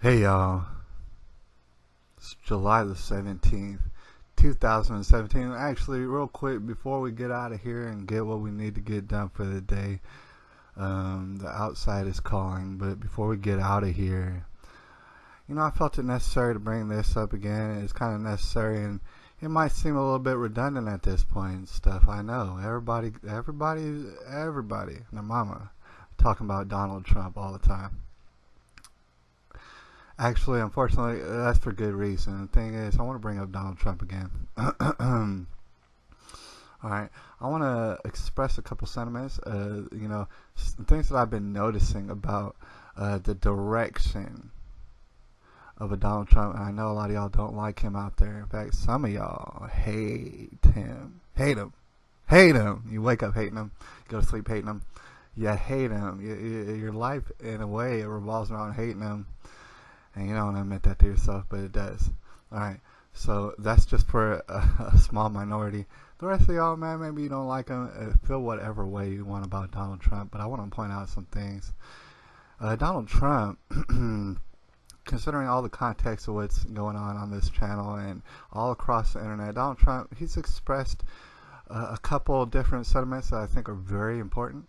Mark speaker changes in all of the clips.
Speaker 1: Hey y'all, it's July the 17th, 2017. Actually, real quick, before we get out of here and get what we need to get done for the day, the outside is calling, but before we get out of here, I felt it necessary to bring this up again. It's kind of necessary, and it might seem a little bit redundant at this point and stuff. I know, everybody, and their mama talking about Donald Trump all the time. Actually, unfortunately, that's for good reason. The thing is, I want to bring up Donald Trump again. Alright, I want to express a couple sentiments, things that I've been noticing about the direction of a Donald Trump. And I know a lot of y'all don't like him out there. In fact, some of y'all hate him. Hate him. Hate him. You wake up hating him. You go to sleep hating him. You hate him. Your life, in a way, it revolves around hating him. And you don't want to admit that to yourself, but it does. Alright, so that's just for a small minority. The rest of y'all, man, maybe you don't like him. Feel whatever way you want about Donald Trump, but I want to point out some things. Donald Trump, considering all the context of what's going on this channel and all across the internet, Donald Trump, he's expressed a couple different sentiments that I think are very important.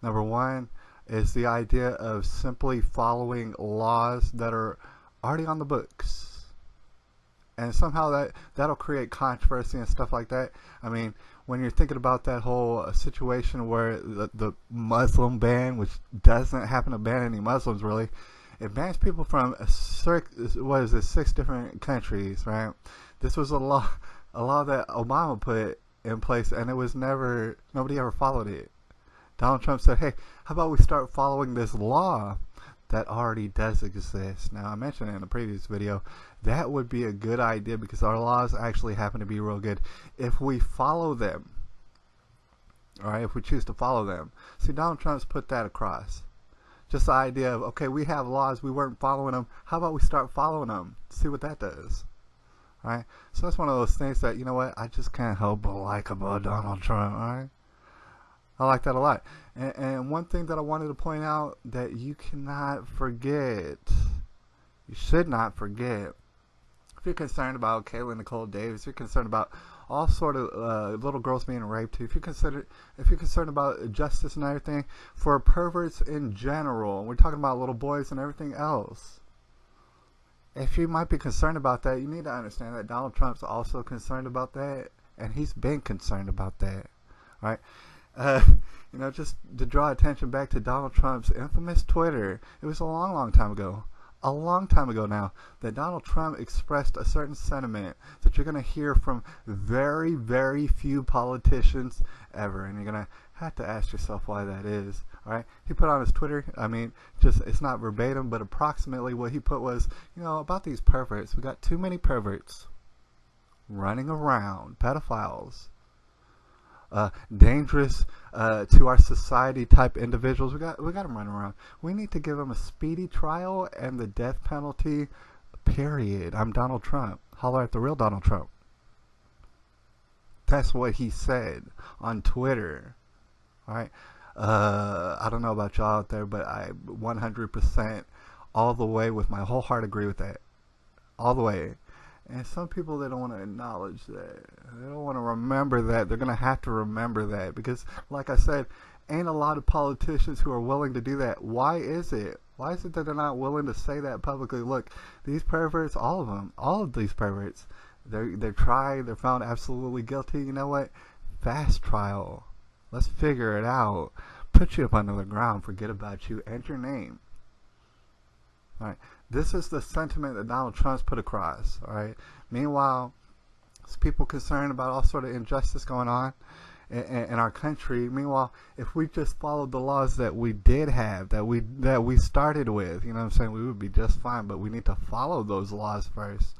Speaker 1: Number one is the idea of simply following laws that are already on the books, and somehow that'll create controversy and stuff like that. I mean, when you're thinking about that whole situation where the Muslim ban, which doesn't happen to ban any Muslims really, it bans people from six different countries, right? This was a law that Obama put in place, and it was nobody ever followed it. Donald Trump said, hey, how about we start following this law that already does exist? Now, I mentioned in a previous video, that would be a good idea because our laws actually happen to be real good if we follow them. Alright, if we choose to follow them. See, Donald Trump's put that across. Just the idea of, okay, we have laws, we weren't following them. How about we start following them? See what that does. Alright, so that's one of those things that, you know what, I just can't help but like about Donald Trump, alright? I like that a lot. And one thing that I wanted to point out that you cannot forget, you should not forget, if you're concerned about Kayla Nicole Davis, you're concerned about all sort of little girls being raped, if you're concerned about justice and everything for perverts in general, we're talking about little boys and everything else. If you might be concerned about that, you need to understand that Donald Trump's also concerned about that, and he's been concerned about that, right? Just to draw attention back to Donald Trump's infamous Twitter, it was a long time ago now, that Donald Trump expressed a certain sentiment that you're going to hear from very, very few politicians ever, and you're going to have to ask yourself why that is. Alright, he put on his Twitter, it's not verbatim, but approximately what he put was, about these perverts. We got too many perverts running around, pedophiles, dangerous to our society type individuals. We got them running around. We need to give them a speedy trial and the death penalty, period. I'm Donald Trump. Holler at the real Donald Trump. That's what he said on Twitter. Alright, I don't know about y'all out there, but I 100% all the way with my whole heart agree with that. All the way. And some people, they don't want to acknowledge that. They don't want to remember that. They're going to have to remember that because, like I said, ain't a lot of politicians who are willing to do that. Why is it? Why is it that they're not willing to say that publicly? Look, these perverts, all of these perverts, they're tried, they're found absolutely guilty. You know what? Fast trial. Let's figure it out. Put you up under the ground. Forget about you and your name. Alright, this is the sentiment that Donald Trump's put across. Alright, meanwhile, there's people concerned about all sort of injustice going on in our country. Meanwhile, if we just followed the laws that we did have, that we started with, you know what I'm saying, we would be just fine. But we need to follow those laws first.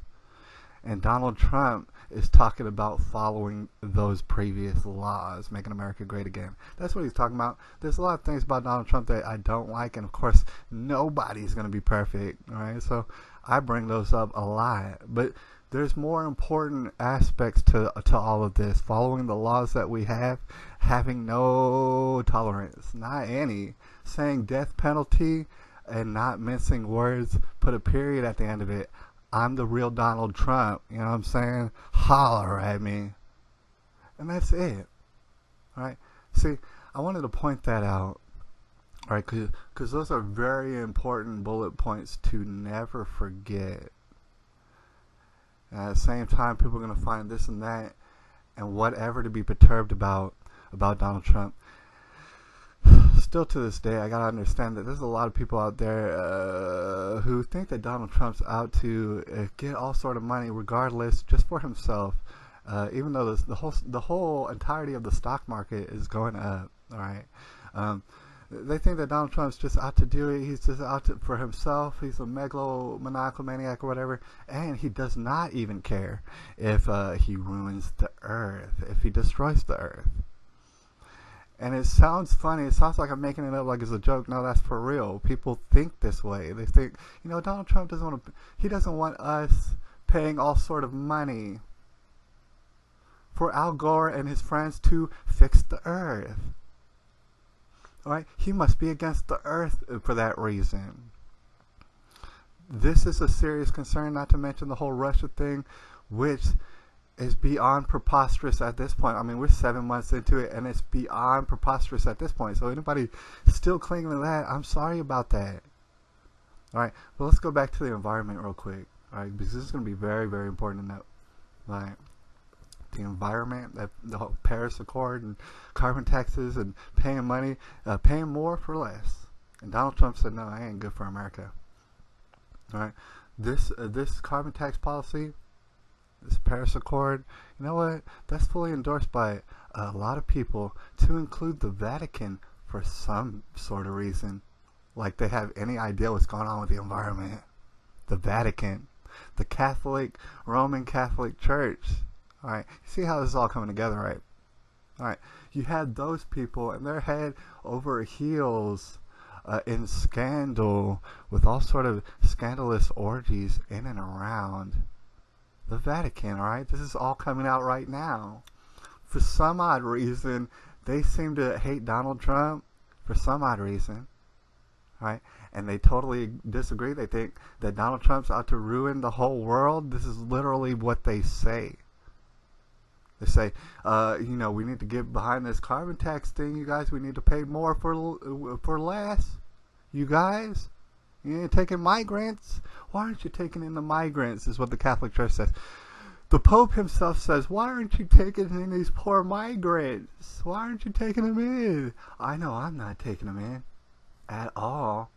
Speaker 1: And Donald Trump is talking about following those previous laws, making America great again. That's what he's talking about. There's a lot of things about Donald Trump that I don't like, and of course, nobody's going to be perfect, alright? So I bring those up a lot. But there's more important aspects to all of this. Following the laws that we have, having no tolerance, not any, saying death penalty, and not mincing words, put a period at the end of it. I'm the real Donald Trump. You know what I'm saying? Holler at me. And that's it. All right? See, I wanted to point that out. All right? Because those are very important bullet points to never forget. And at the same time, people are going to find this and that and whatever to be perturbed about Donald Trump. Still to this day, I gotta understand that there's a lot of people out there who think that Donald Trump's out to get all sort of money, regardless, just for himself. Even though the whole entirety of the stock market is going up. All right, they think that Donald Trump's just out to do it. He's just out for himself. He's a megalomaniacal maniac or whatever, and he does not even care if he ruins the earth, if he destroys the earth. And it sounds funny. It sounds like I'm making it up like it's a joke. No, that's for real. People think this way. They think, Donald Trump he doesn't want us paying all sort of money for Al Gore and his friends to fix the earth. All right? He must be against the earth for that reason. This is a serious concern, not to mention the whole Russia thing, which is beyond preposterous at this point. I mean, we're 7 months into it, and it's beyond preposterous at this point. So anybody still clinging to that, I'm sorry about that. All right, well, let's go back to the environment real quick. All right, because this is going to be very, very important to note. Right, the environment, the whole Paris Accord and carbon taxes and paying money, paying more for less. And Donald Trump said, no, I ain't good for America. All right, this carbon tax policy, this Paris Accord, you know what? That's fully endorsed by a lot of people, to include the Vatican for some sort of reason. Like they have any idea what's going on with the environment. The Vatican. The Roman Catholic Church. Alright, you see how this is all coming together, right? Alright, you had those people and they're head over heels in scandal, with all sort of scandalous orgies in and around the Vatican. Alright, this is all coming out right now. For some odd reason, they seem to hate Donald Trump. For some odd reason. Right? And they totally disagree. They think that Donald Trump's out to ruin the whole world. This is literally what they say. They say, we need to get behind this carbon tax thing, you guys. We need to pay more for less. You guys, you ain't taking migrants. Why aren't you taking in the migrants, is what the Catholic Church says. The Pope himself says, why aren't you taking in these poor migrants? Why aren't you taking them in? I know I'm not taking them in at all.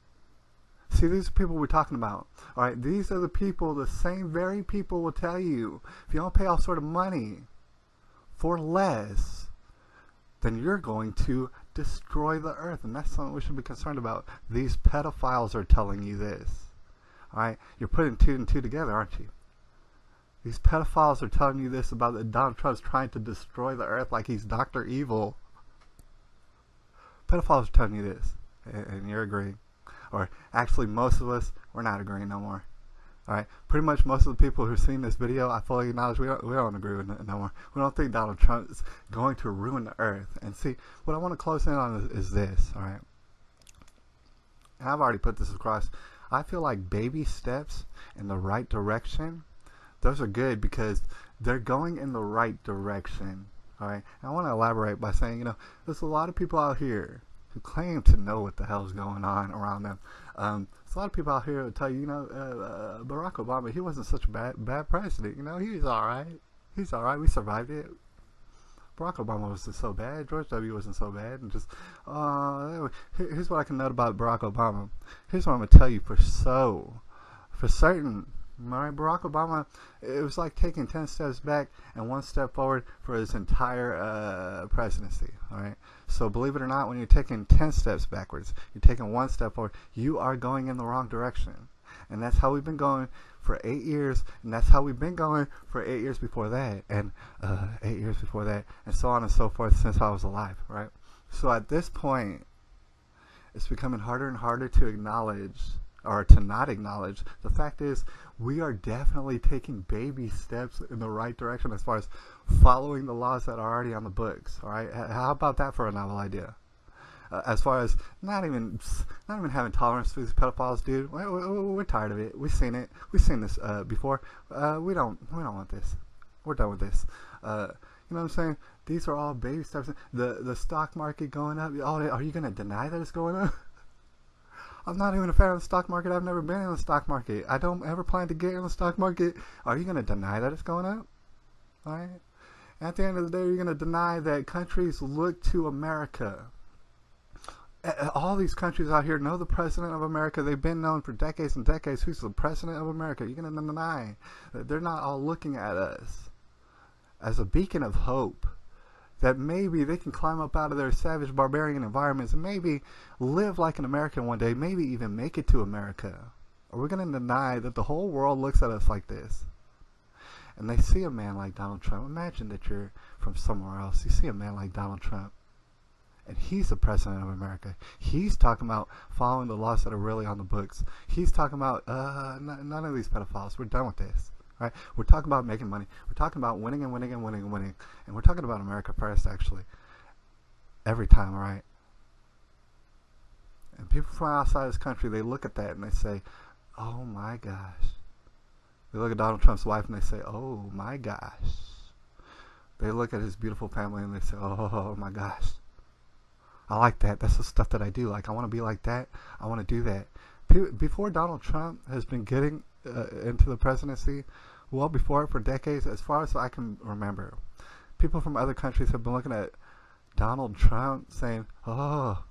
Speaker 1: See, these are people we're talking about. All right, these are the people, the same very people will tell you, if you don't pay all sort of money for less, then you're going to destroy the earth. And that's something we should be concerned about. These pedophiles are telling you this. All right, you're putting two and two together, aren't you? These pedophiles are telling you this about that Donald Trump's trying to destroy the earth like he's Dr. Evil. Pedophiles are telling you this, and you're agreeing. Or actually, most of us, we're not agreeing no more. Alright, pretty much most of the people who are seeing this video, I fully acknowledge we don't agree with it no more. We don't think Donald Trump is going to ruin the earth. And see, what I want to close in on is this, alright? And I've already put this across. I feel like baby steps in the right direction, those are good because they're going in the right direction. Alright, I want to elaborate by saying, there's a lot of people out here who claim to know what the hell's going on around them. There's a lot of people out here who tell you, Barack Obama, he wasn't such a bad president. He's alright. He's alright. We survived it. Barack Obama wasn't so bad. George W. wasn't so bad. And just, here's what I can note about Barack Obama. Here's what I'm going to tell you for certain. Alright, Barack Obama, it was like taking 10 steps back and 1 step forward for his entire presidency. Alright, so believe it or not, when you're taking 10 steps backwards, you're taking 1 step forward, you are going in the wrong direction. And that's how we've been going for 8 years, and that's how we've been going for 8 years before that, and 8 years before that, and so on and so forth since I was alive, right? So at this point, it's becoming harder and harder to acknowledge, or to not acknowledge. The fact is, we are definitely taking baby steps in the right direction as far as following the laws that are already on the books. All right, how about that for a novel idea? As far as not even having tolerance for these pedophiles, dude. We're tired of it. We've seen it. We've seen this before. We don't want this. We're done with this. You know what I'm saying? These are all baby steps. The stock market going up. Oh, are you gonna deny that it's going up? I'm not even a fan of the stock market. I've never been in the stock market. I don't ever plan to get in the stock market. Are you gonna deny that it's going up? All right. At the end of the day, you're gonna deny that countries look to America. All these countries out here know the president of America. They've been known for decades and decades. Who's the president of America? You're going to deny that they're not all looking at us as a beacon of hope, that maybe they can climb up out of their savage barbarian environments and maybe live like an American one day, maybe even make it to America? Are we going to deny that the whole world looks at us like this? And they see a man like Donald Trump. Imagine that you're from somewhere else. You see a man like Donald Trump. And he's the president of America. He's talking about following the laws that are really on the books. He's talking about none of these pedophiles. We're done with this. Right? We're talking about making money. We're talking about winning and winning and winning and winning. And we're talking about America first, actually. Every time, right? And people from outside this country, they look at that and they say, oh my gosh. They look at Donald Trump's wife and they say, oh my gosh. They look at his beautiful family and they say, oh my gosh. I like that. That's the stuff that I do. Like, I want to be like that. I want to do that. Before Donald Trump has been getting into the presidency, well, before it for decades, as far as I can remember, people from other countries have been looking at Donald Trump saying, oh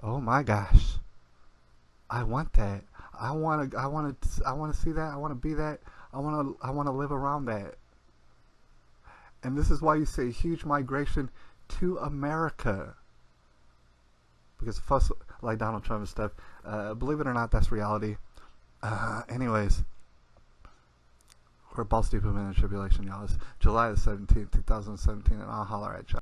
Speaker 1: my gosh, I want that. I want to see that. I want to be that. I want to live around that. And this is why you see a huge migration to America. Because fuss like Donald Trump and stuff, believe it or not, that's reality. Anyways, we're balls deep in the tribulation, y'all. It's July the 17th, 2017, and I'll holler at y'all.